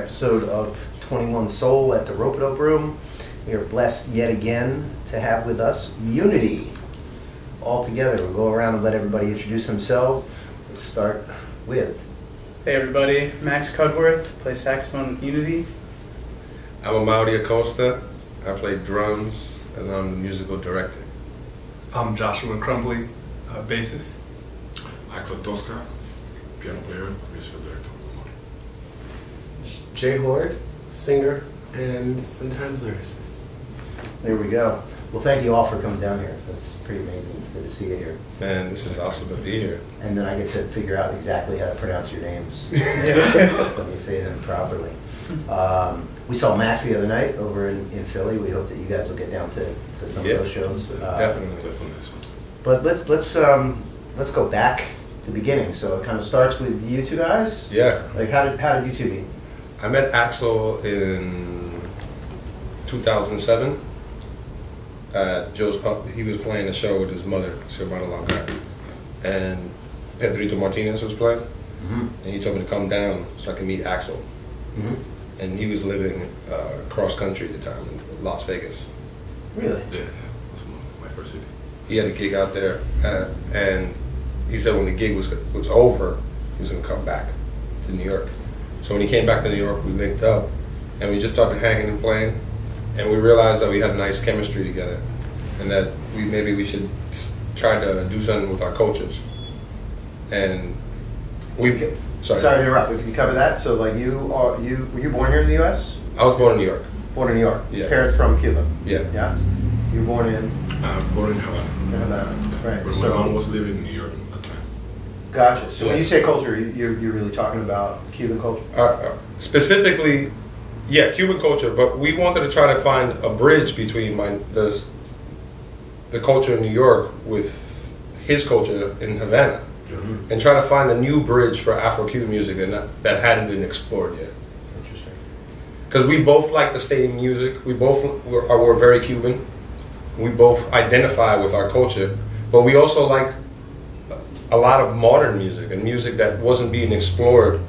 episode of 21 Soul at the Ropeadope Room. We are blessed yet again to have with us Unity. All together, we'll go around and let everybody introduce themselves. Let's start with... Hey everybody, Max Cudworth, play saxophone with Unity. I'm Amaury Acosta. I play drums and I'm the musical director. I'm Joshua Crumbly, bassist. Axel Tosca, piano player, musical director. Jay Horde, singer, and sometimes lyricist. There we go. Well, thank you all for coming down here. That's pretty amazing. It's good to see you here. Man, this is awesome to be here. And then I get to figure out exactly how to pronounce your names when you say them properly. We saw Max the other night over in Philly. We hope that you guys will get down to some of those shows. Definitely. But let's go back to the beginning. So it kind of starts with you two guys. Yeah. Like how did you two meet? I met Axel in 2007 at Joe's Pub. He was playing a show with his mother, Silvana Longar, and Pedrito Martinez was playing. And he told me to come down so I could meet Axel. And he was living cross country at the time in Las Vegas. Really? Yeah, that's my first city. He had a gig out there, and he said when the gig was over, he was going to come back to New York. So when he came back to New York, we linked up, and we just started hanging and playing, and we realized that we had nice chemistry together, and that maybe we should try to do something with our cultures. And we... Sorry to interrupt. We can cover that. So, like, were you born here in the U.S.? I was born in New York. Born in New York. Yeah. Parents from Cuba. Yeah. Yeah. You were born in. Born in Havana. In Havana. Right. But my mom was living in New York at the time. Gotcha. So when you say culture, you're really talking about Cuban culture. Specifically, yeah, Cuban culture. But we wanted to try to find a bridge between the culture in New York with his culture in Havana. And try to find a new bridge for Afro-Cuban music that hadn't been explored yet. Interesting. Because we both like the same music. We both were very Cuban. We both identify with our culture, but we also like a lot of modern music and music that wasn't being explored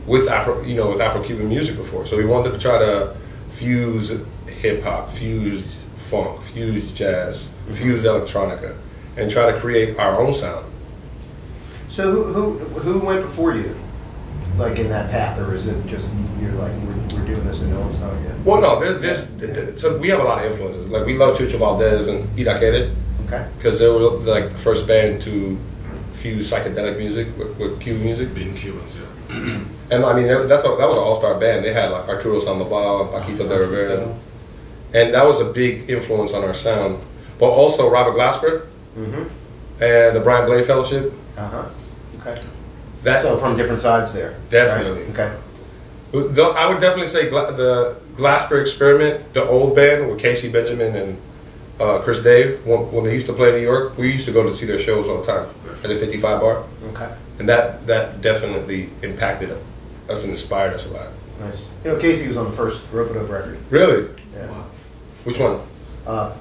with Afro-Cuban music before. So we wanted to try to fuse hip hop, fuse funk, fuse jazz, fuse electronica, and try to create our own sound. So who went before you, like in that path, or is it just you're like we're doing this and no one's done it yet? Well, no, so we have a lot of influences. Like we love Chucho Valdez and Irakere, okay, because they were like the first band to fuse psychedelic music with Cuban music. Being Cubans, yeah. And I mean that was an all-star band. They had like Arturo Sandoval, Paquito de Rivera, and that was a big influence on our sound. But also Robert Glasper and the Brian Blade Fellowship. Okay. So from different sides there. Definitely. Right? Okay. I would definitely say the Glasper Experiment, the old band with Casey Benjamin and Chris Dave, when they used to play in New York, we used to go to see their shows all the time at the 55 Bar. Okay. And that definitely impacted us and inspired us a lot. Nice. You know, Casey was on the first Ropeadope record. Really? Yeah. Wow. Which one?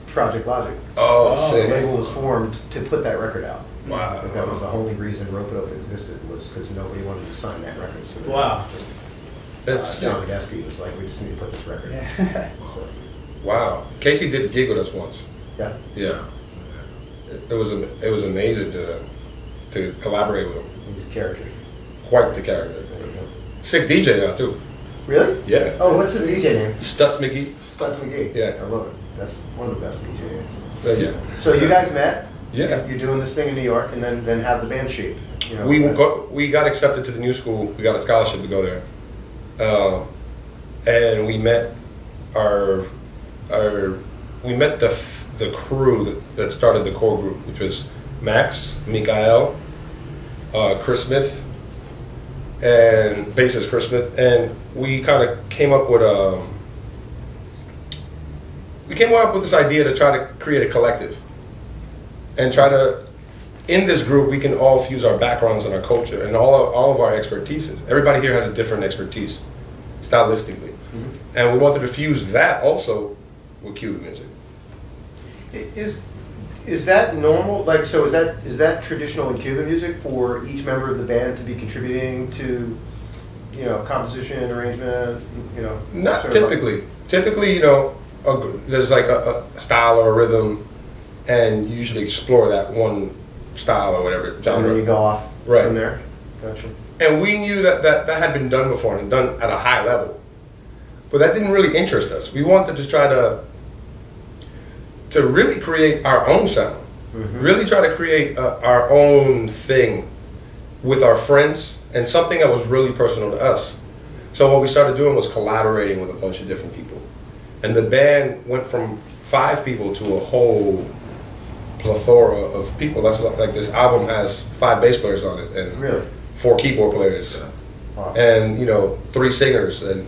Project Logic. Oh, The sick. label was formed to put that record out. Wow. That was the only reason Ropeadope existed, was because nobody wanted to sign that record. So Wow. That's John sick. Medeski was like, we just need to put this record out. Yeah. So, Wow. Casey did a gig with us once. yeah. Yeah. It was amazing to collaborate with him. He's a character. Quite the character. There you go. Sick DJ now too. Really? Yeah. Oh, what's the DJ name? Stutz McGee. Stutz McGee. Yeah. I love it. That's one of the best DJ names. Yeah. So you guys met. Yeah. You're doing this thing in New York, and then have the band shape. You know, We got accepted to the new school. We got a scholarship to go there, and we met the crew that started the core group, which was Max, Mikael, Chris Smith, and bassist Chris Smith, and we kind of came up with this idea to try to create a collective. And try to, in this group, we can all fuse our backgrounds and our culture and all of our expertises. Everybody here has a different expertise, stylistically. And we wanted to fuse that also with Cuban music. Is that normal? Like, so is that traditional in Cuban music for each member of the band to be contributing to you know, composition, arrangement, you know? Not sort of like- typically. Typically, you know, there's like a style or a rhythm, and you usually explore that one style or whatever And genre. then you go off Right. from there? Gotcha. And we knew that had been done before and done at a high level. But that didn't really interest us. We wanted to try to really create our own sound. Mhm. Really try to create our own thing with our friends and something that was really personal to us. So what we started doing was collaborating with a bunch of different people. And the band went from 5 people to a whole plethora of people. That's like this album has 5 bass players on it and Really? 4 keyboard players. Wow. And you know 3 singers, and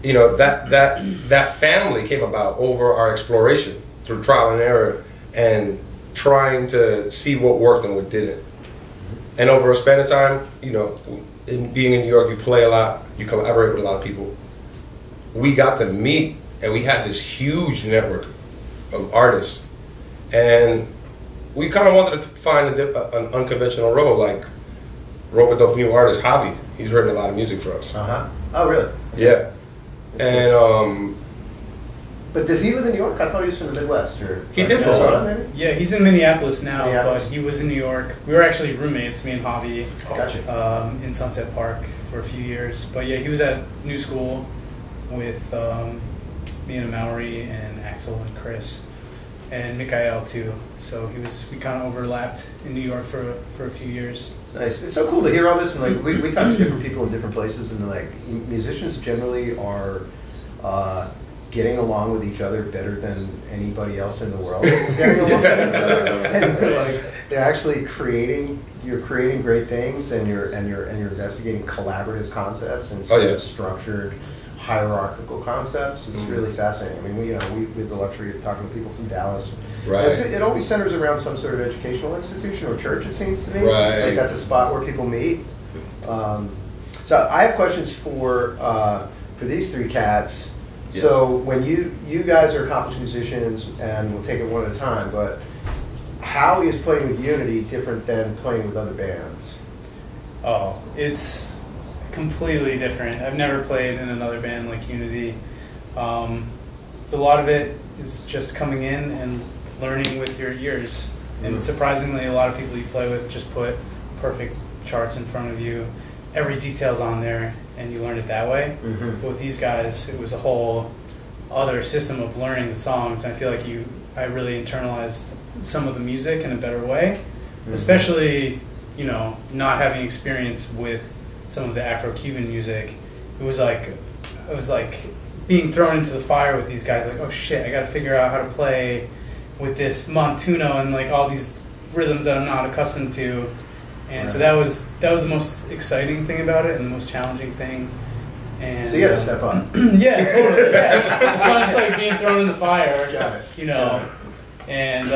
you know that family came about over our exploration through trial and error and trying to see what worked and what didn't. And over a span of time, you know, being in New York, you play a lot, you collaborate with a lot of people. We got to meet, and we had this huge network of artists, and we kind of wanted to find an unconventional road, like Ropeadope new artist Javi. He's written a lot of music for us. Uh-huh. Oh, really? Yeah, and But does he live in New York? I thought he was from the Midwest. Or He did for a Minnesota, while. maybe? Yeah, he's in Minneapolis now, Minneapolis. but he was in New York. We were actually roommates, me and Javi, Gotcha. in Sunset Park for a few years. But yeah, he was at New School with me and Maori and Axel and Chris and Mikael too. So we kind of overlapped in New York for a few years. Nice. It's so cool to hear all this, and like we talk to different people in different places, and like musicians generally are getting along with each other better than anybody else in the world. Getting along with each other. And they're actually creating. You're creating great things, and you're investigating collaborative concepts instead of structured, hierarchical concepts. It's really fascinating. I mean, we have the luxury of talking to people from Dallas. right. It always centers around some sort of educational institution or church, it seems to me. Right. Like that's a spot where people meet. So I have questions for these 3 cats. Yes. So when you guys are accomplished musicians, and we'll take it one at a time, but how is playing with Unity different than playing with other bands? Oh, it's completely different. I've never played in another band like Unity. So a lot of it is just coming in and learning with your ears. And surprisingly, a lot of people you play with just put perfect charts in front of you. Every detail's on there, and you learn it that way. Mm-hmm. But with these guys, it was a whole other system of learning the songs. I feel like I really internalized some of the music in a better way, especially, you know, not having experience with some of the Afro-Cuban music. It was like being thrown into the fire with these guys. Like, oh shit, I got to figure out how to play with this montuno and like all these rhythms that I'm not accustomed to. And so that was the most exciting thing about it, and the most challenging thing. And So you had to step up. yeah, totally. Yeah, it's not just like being thrown in the fire. Got it. You know. And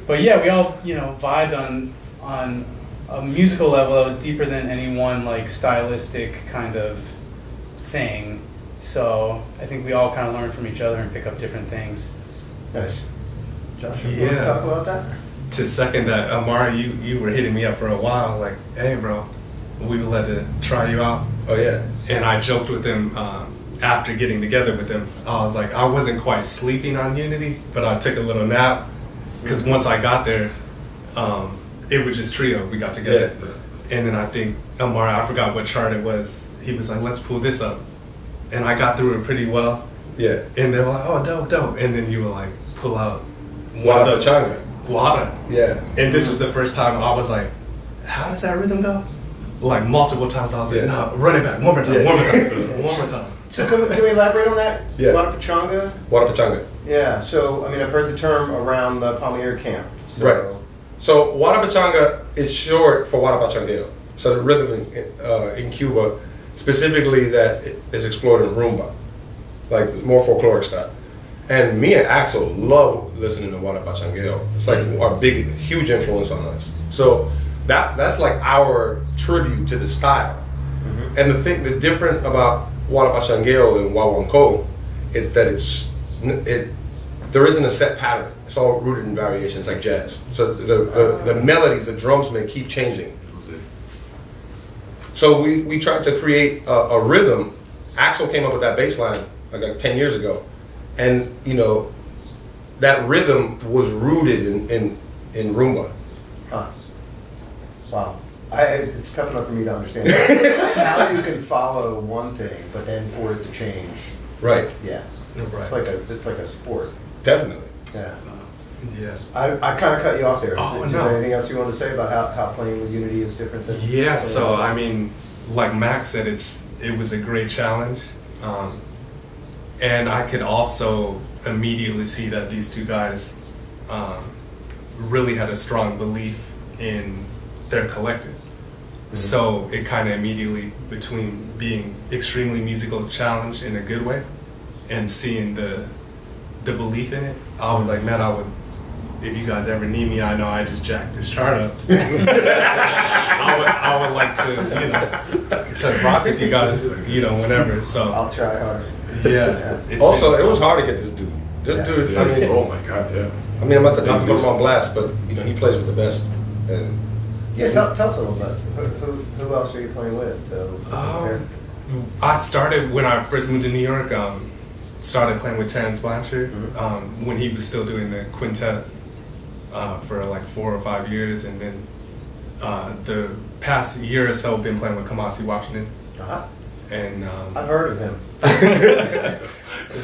but yeah, we all, you know, vibed on a musical level that was deeper than any one like stylistic kind of thing. So I think we all kind of learn from each other and pick up different things. Nice. Josh, you Yeah. want to talk about that? To second that, Amara, you were hitting me up for a while, like, hey, bro, we would like to try you out. Oh yeah. And I joked with him after getting together with him. I was like, I wasn't quite sleeping on Unity, but I took a little nap because once I got there, it was just trio. We got together, and then I think Amara, I forgot what chart it was. He was like, let's pull this up, and I got through it pretty well. Yeah. And they were like, oh, dope, dope. And then you were like, pull out Wada Pachanga. Wada. Yeah. And this was the first time I was like, how does that rhythm go? Like multiple times I was like, no, run it back, one more time, one more time, one more time. So can we elaborate on that? Yeah. Wada Pachanga? Wada Pachanga. Yeah, so, I mean, I've heard the term around the Palmier camp. So. Right. So Wada Pachanga is short for Wada Pachangeo. So the rhythm in Cuba, specifically that is explored in rumba, like more folkloric style. And me and Axel love listening to Wada Pachangeo. It's like our big, huge influence on us. So that's like our tribute to the style. Mm-hmm. And the different about Wada Pachangeo and Wawanko is that there isn't a set pattern. It's all rooted in variations, like jazz. So the melodies, the drums may keep changing. So we tried to create a rhythm. Axel came up with that bass line like 10 years ago. And, you know, that rhythm was rooted in Roomba. Huh. Wow. It's tough enough for me to understand how you can follow one thing, but then for it to change. Right. Yeah. Right. It's like a sport. Definitely. Yeah. Yeah. I kind of cut you off there. Oh, Is no. there anything else you want to say about how playing with Unity is different than? Yeah, so I mean, like Max said, it was a great challenge, and I could also immediately see that these two guys really had a strong belief in their collective. Mm-hmm. So it kind of immediately, between being extremely musical challenge in a good way and seeing the belief in it, I was like, man, I would. If you guys ever need me, I know I just jacked this chart up. I would like to, you know, to rock with you guys, you know, whenever. So I'll try hard. yeah. Also, it was hard to get this dude. This dude, I mean, Oh my God, yeah. I mean, I'm not to put him on blast, but you know, he plays with the best. And Yeah, tell us a little bit. Who else are you playing with? So. I started when I first moved to New York. Started playing with Terrence Blanchard when he was still doing the quintet for like 4 or 5 years, and then the past year or so been playing with Kamasi Washington. Uh-huh. And I've heard of him.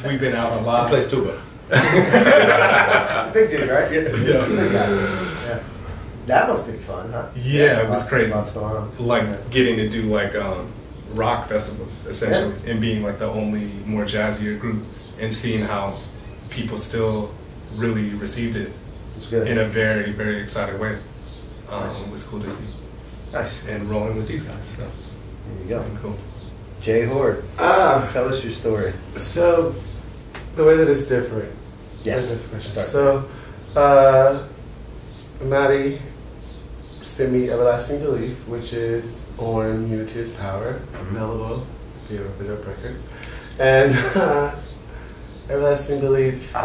we've been out a lot. he plays tuba. Big dude, right? Yeah. Big guy. Yeah. That must be fun, huh? Yeah, it was crazy. Lots going on. Like getting to do like rock festivals essentially, and being like the only more jazzier group, and seeing how people still really received it It's good. in a very, very excited way. Nice. It was cool to see. Nice. And rolling with these guys. So There you go. it's been cool. Jay Horde, tell us your story. So, the way that it's different. Yes. in this question. Start. So, Maddie sent me Everlasting Belief, which is on Unity is Power, available via Ropeadope Records. And Everlasting Belief,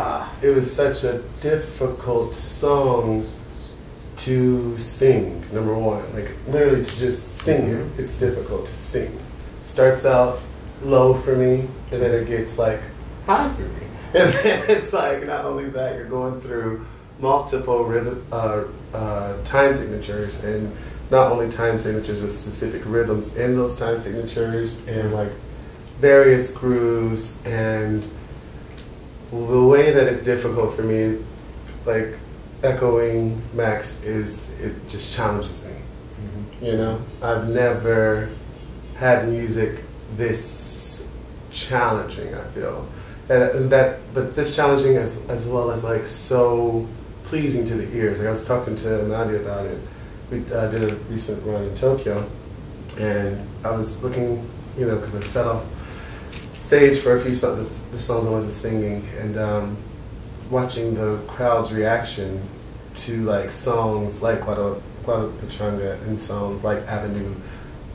it was such a difficult song to sing, number one. Like, literally to just sing it, it's difficult to sing. Starts out low for me, and then it gets like high for me. And then it's like, not only that, you're going through multiple rhythm, time signatures, and not only time signatures with specific rhythms in those time signatures, and like various grooves, and the way that it's difficult for me, like echoing Max, is it just challenges me. You know, I've never had music this challenging, I feel. But this challenging as well as like so pleasing to the ears. Like I was talking to Nadia about it. We did a recent run in Tokyo, and I was looking, you know, because I set off stage for a few songs, the songs I was singing, and watching the crowd's reaction to like songs like Guadalajara and songs like Avenue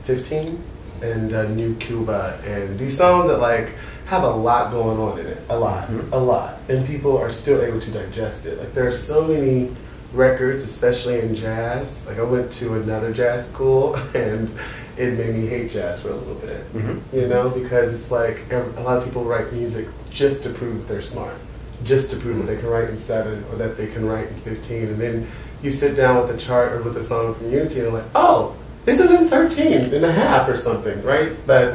15 and New Cuba, and these songs that like have a lot going on in it, a lot, and people are still able to digest it. Like there are so many records, especially in jazz. Like I went to another jazz school, and it made me hate jazz for a little bit, you know, because it's like a lot of people write music just to prove that they're smart, just to prove that they can write in 7 or that they can write in 15, and then you sit down with a chart or with a song from Unity and you're like, oh, this is in 13 and a half or something, right? That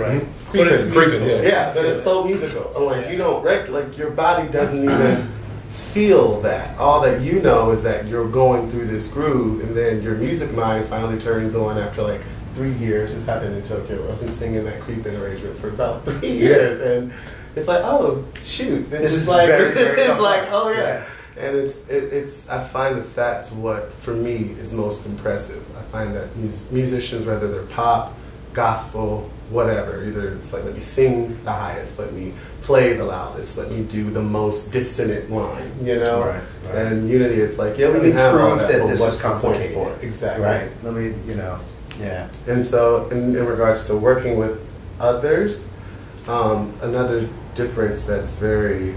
But it's musical. yeah, but it's so musical. I'm like, you don't like your body doesn't even feel that. All that you know is that you're going through this groove, and then your music mind finally turns on after like 3 years. This happened in Tokyo. I've been singing that creeping arrangement for about 3 years, and it's like, oh shoot, this is like very, this very is like, complex. oh yeah. And it's I find that that's what for me is most impressive. I find that musicians, whether they're pop, gospel, whatever, either it's like, let me sing the highest, let me play the loudest, let me do the most dissonant line, you know? Right. And Unity, it's like, yeah, we Let can me have all prove that, that but this what's is the point complicated. for it? Exactly. Right. Let me, you know, yeah. And so, in regards to working with others, another difference that's very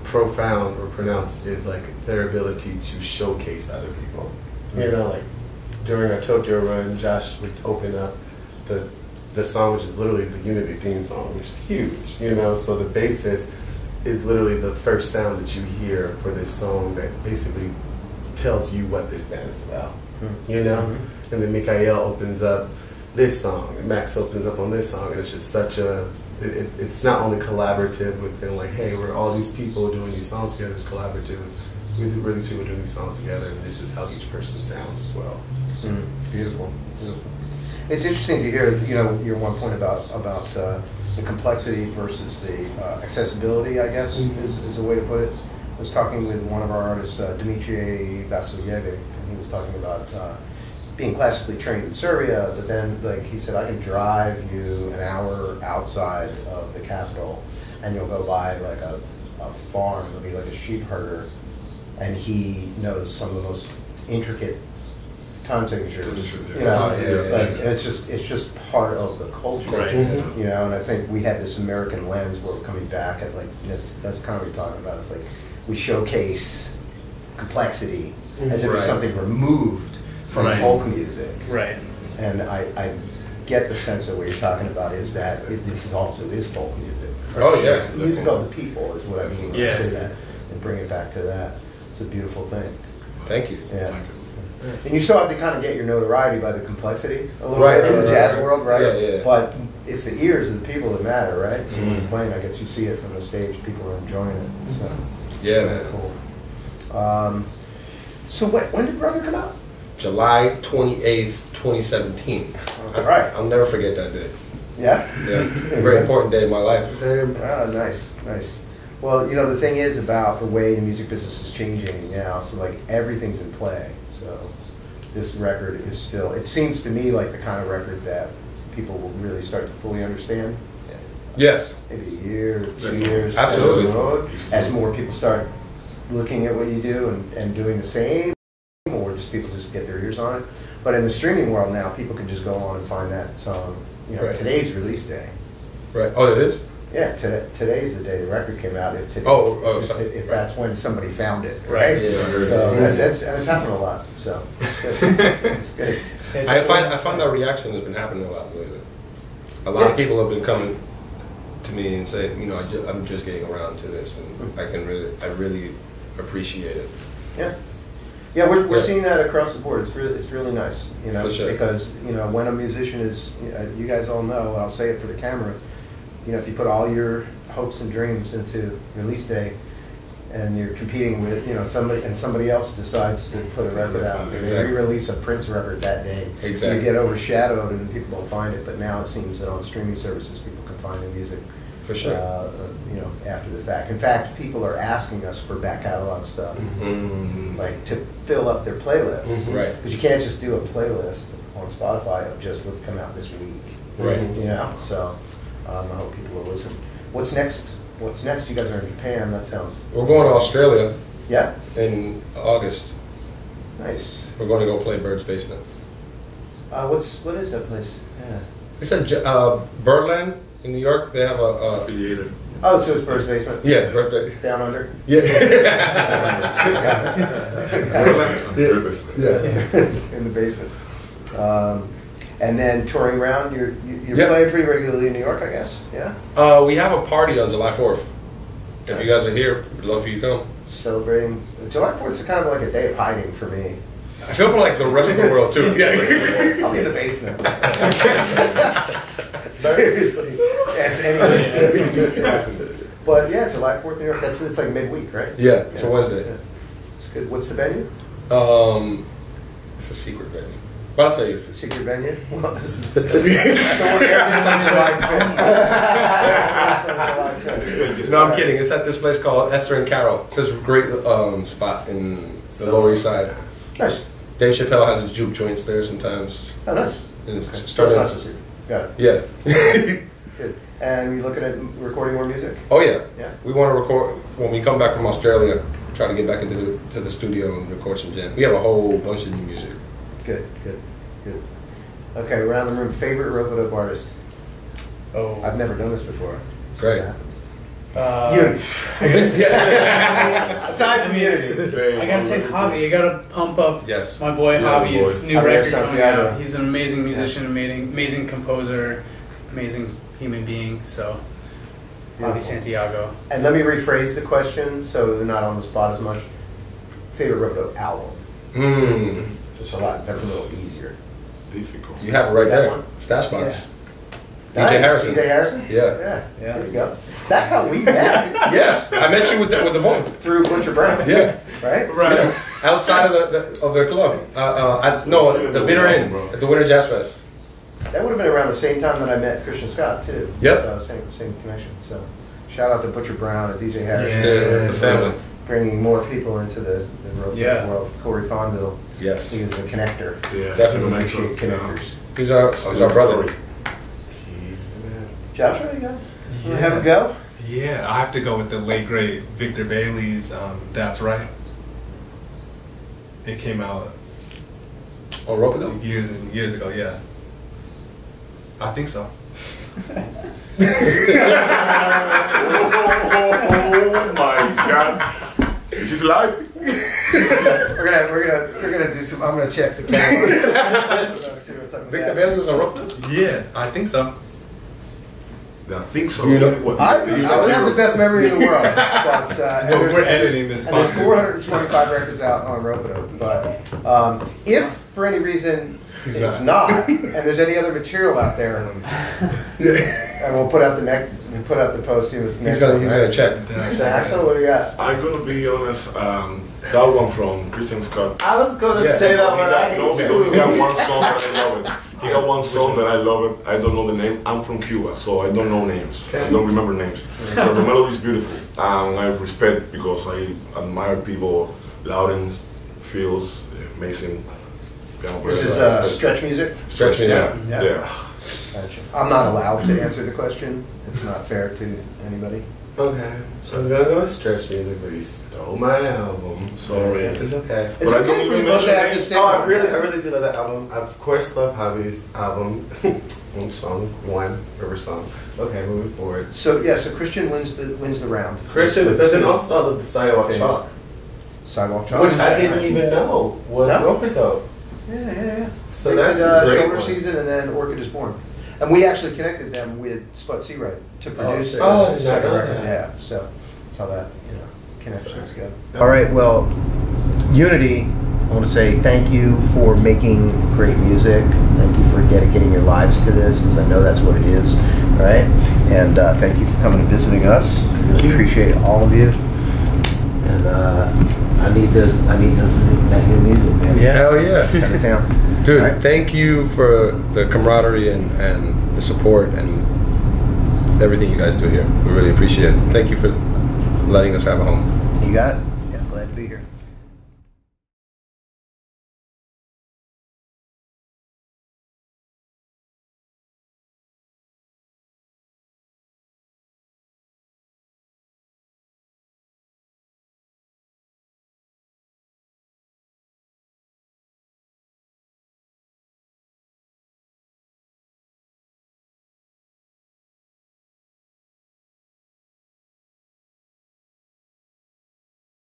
profound or pronounced is like their ability to showcase other people. You know, like during our Tokyo run, Josh would open up the song, which is literally the Unity theme song, which is huge, you know. So the basis is literally the first sound that you hear for this song that basically tells you what this band is about, you know. And then Mikael opens up this song, and Max opens up on this song, and it's just such a, it's not only collaborative within like, hey, we're all these people doing these songs together, it's collaborative. We're these people doing these songs together, and this is how each person sounds as well. Beautiful, beautiful. It's interesting to hear, you know, your one point about the complexity versus the accessibility, I guess, is a way to put it. I was talking with one of our artists, Dmitry Vasilyevic, and he was talking about being classically trained in Serbia, but then, like, he said, I can drive you an hour outside of the capital, and you'll go by, like, a farm, it'll be like a sheep herder, and he knows some of the most intricate time signatures. You know, like, it's just part of the culture, right. You know. And I think we had this American lens where we're coming back at, like, that's kind of what you're talking about. It's like we showcase complexity as if it's something removed from folk music, right? And I get the sense that what you're talking about is that this is also folk music. Oh yes, music of the people is what I mean when I say that, and bring it back to that. It's a beautiful thing. Thank you. Yeah. And you still have to kind of get your notoriety by the complexity a little bit in the jazz world, right? Yeah. But it's the ears of the people that matter, right? So when you're playing, I guess you see it from the stage, people are enjoying it. So yeah, man. Cool. So when did Brother come out? July 28th, 2017. All right. I'll never forget that day. Yeah? Yeah. Very important day in my life. Nice, nice. Well, you know, the thing is about the way the music business is changing now, so like everything's in play. So this record is still, it seems to me like the kind of record that people will really start to fully understand. Yes. Maybe a year, 2 years Absolutely. down the road, as more people start looking at what you do and doing the same, or just people just get their ears on it. But in the streaming world now, people can just go on and find that song. You know, today's release day. Right. Oh, it is? Yeah, today's the day the record came out. If that's when somebody found it, right? Yeah. So that's happened a lot. So it's good. It's good. I find that reaction has been happening a lot lately. A lot of people have been coming to me and say, you know, I'm just getting around to this, and I really appreciate it. Yeah, we're seeing that across the board. It's really nice, you know, For sure. because you know when a musician is, you guys all know, and I'll say it for the camera. You know, if you put all your hopes and dreams into release day, and you're competing with, you know, somebody else decides to put a record out, they re-release a Prince record that day, you get overshadowed and people don't find it. But now it seems that on streaming services, people can find the music, for sure, you know, after the fact. In fact, people are asking us for back catalog stuff, like to fill up their playlists, right? Because you can't just do a playlist on Spotify of just what come out this week, right? You know, so. I hope people will listen. What's next? What's next? You guys are in Japan. That sounds... We're going to Australia. Yeah? In August. Nice. We're going to go play Bird's Basement. What is that place? Yeah. It's at Birdland in New York. They have a... Affiliated. Oh, so it's Bird's Basement? Yeah, Bird's Basement. Down under? Yeah. In the basement. And then touring around, you're playing pretty regularly in New York, I guess. Yeah. We have a party on July 4th. If you guys are here, we'd love for you to come. Celebrating July 4th is kind of like a day of hiding for me. I feel for like the rest of the world too. Yeah. I'll be in the basement. Seriously. But yeah, July 4th, New York. It's like midweek, right? Yeah. It's a Wednesday. Yeah. It's good. What's the venue? It's a secret venue. But I'll say it's a secret venue. Well, this is so we're there this on July 5th. No, I'm kidding. It's at this place called Esther and Carol. It's this great spot in the Lower East Side. Nice. Dave Chappelle has his juke joints there sometimes. Oh, nice. And it's starting. Got it. Yeah. Good. And you looking at recording more music? Oh yeah. Yeah. We want to record when we come back from Australia. Try to get back into the studio and record some jam. We have a whole bunch of new music. Good. Okay, around the room, favorite Ropeadope artist? Oh. I've never done this before. Great. Aside from Unity. I gotta say, Javi. You gotta pump up Yes. my boy Javi's new Javier record coming Santiago. out. He's an amazing musician, amazing composer, amazing human being. So, Javi Santiago. And let me rephrase the question so we're not on the spot as much. Favorite Ropeadope album? Just a lot. That's a little easier. Difficult. You have it right That there. one? Stash box. Yeah. DJ Nice. Harrison. DJ Harrison? Yeah. Yeah. Yeah. There you go. That's how we met. Yes, I met you with the phone. Through Butcher Brown. Yeah. Right? Yeah. Outside of their club. No, the Bitter Inn at the Winter Jazz Fest. That would have been around the same time that I met Christian Scott, too. Yep. Same connection. So, shout out to Butcher Brown and DJ Harrison. Yeah, the family. Bringing more people into the Ropeadope world. Corey Fondle. Yes. He was a connector. Yeah, Definitely. Appreciate connectors. He's our brother. Joshua, you go? You wanna have a go? Yeah, I have to go with the late great Victor Bailey's That's Right. It came out On Ropeadope? years and years ago, yeah. I think so. Oh my God! Is this live? We're gonna do some. I'm gonna check the camera. See what's up with Victor that. Bailey was on Ropeadope? Yeah, I think so. I think so. You know- What? I don't have the best memory in the world, but No, we're editing this and there's podcast. 425 records out on Ropeadope. But if for any reason He's it's not, and there's any other material out there, and we'll put out the posthumous next. He's gonna check. So, Axel, what do you got? I'm gonna be honest. That one from Christian Scott. I was gonna Yeah. say that He one. I got, hate no, you. he got one song that I love it. He got one song that I love it. I don't know the name. I'm from Cuba, so I don't know names. I don't remember names. But the melody is beautiful. And I respect because I admire people. Loudon, Fields, amazing piano player. This is stretch music. Stretch me out. Yeah. Yeah. Yeah. Gotcha. I'm not allowed to answer the question. It's not fair to anybody. Okay, I was gonna go with Stretch Music, but he stole my album. Sorry. It's okay. It's But I okay don't for even you both to mention have to names. sing Oh, I one. really do love that album. I of course love Javi's album. Song one, River Song. Okay, moving forward. So yeah, so Christian wins the round. Christian, but then also I love the Sidewalk Phase. Chalk, Sidewalk Chalk. which I didn't even know was No? Ropeadope. Yeah. So They that's did, a great Shoulder one. Season and then Orchid is Born. And we actually connected them with Spud Seawright to produce oh, the second yeah. record. Yeah, so that's how that connections go. All right, well, Unity, I want to say thank you for making great music. Thank you for dedicating your lives to this, because I know that's what it is, right? And thank you for coming and visiting us. Really appreciate all of you. And I need that new music, man. Hell yeah. Send it down. Dude, All right. thank you for the camaraderie and the support and everything you guys do here. We really appreciate it. Thank you for letting us have a home. You got it? Yeah, glad to be here.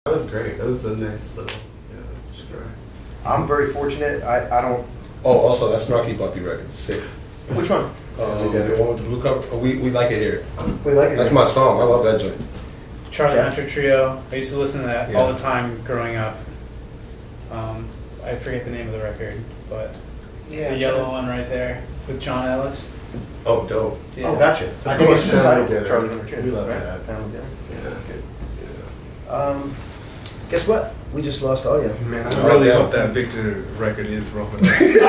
That was great. That was the nice little surprise. I'm very fortunate. I don't. Oh, also that Snarky Puppy record, sick. Which one? The one with the blue cover. We like it here. We like it. That's my song. I love that joint. Charlie Yeah. Hunter Trio. I used to listen to that Yeah. all the time growing up. I forget the name of the record, but the yellow one right there with John Ellis. Oh, dope. Yeah. Oh, gotcha. I think it's just Family titled Dinner. Charlie Hunter Trio. We love right? that. Family Dinner. Yeah. Good. Guess what? We just lost audio. Man, Oh, I really damn. hope that Victor record is Ropeadope.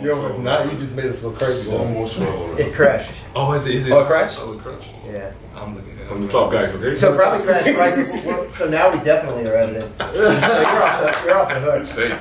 Yo, if not, you just made us look crazy. So emotional. It crashed. Oh, is it? Oh, it crashed? Oh, it crashed. Yeah. I'm looking at it. From the top guys, okay? So probably crashed right before. So now we definitely are editing. So you're off the hook. Say.